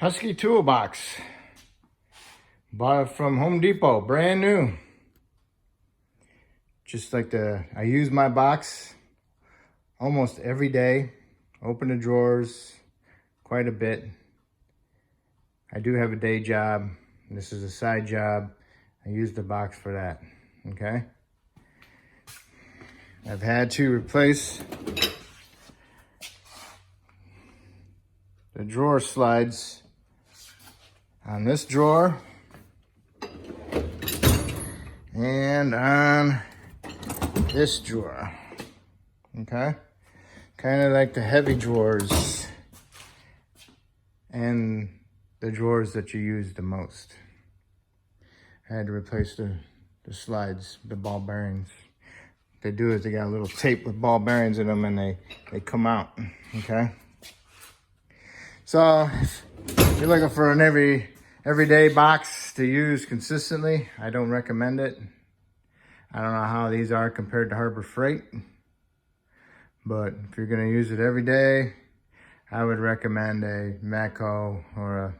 Husky toolbox. Bought it from Home Depot, brand new. Just like I use my box almost every day. Open the drawers quite a bit. I do have a day job. This is a side job. I use the box for that, okay? I've had to replace the drawer slides on this drawer and on this drawer, okay? Kind of like the heavy drawers and the drawers that you use the most. I had to replace the slides, the ball bearings. What they do is they got a little tape with ball bearings in them and they come out, okay? So if you're looking for an everyday box to use consistently, I don't recommend it. I don't know how these are compared to Harbor Freight, but if you're gonna use it every day, I would recommend a Matco or a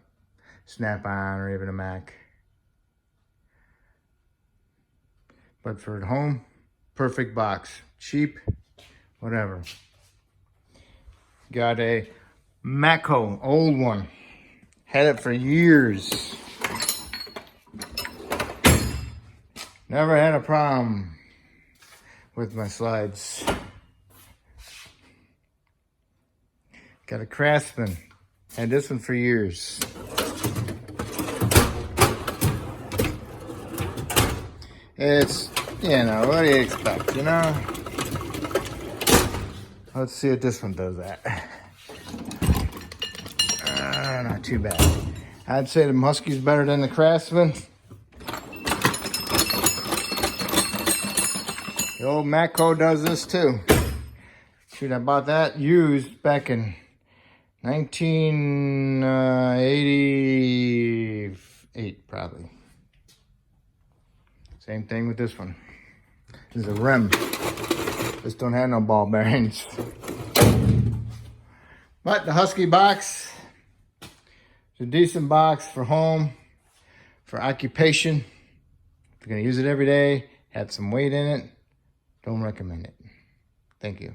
Snap-on or even a Mac. But for at home, perfect box, cheap, whatever. Got a Matco, old one. Had it for years. Never had a problem with my slides. Got a Craftsman. Had this one for years. It's, what do you expect, Let's see if this one does that. Not too bad. I'd say the Husky's better than the Craftsman. The old Matco does this too. Shoot, I bought that used back in 1988, probably. Same thing with this one. This is a rim. This don't have no ball bearings. But the Husky box is a decent box for home, for occupation. If you're gonna use it every day, have some weight in it, don't recommend it. Thank you.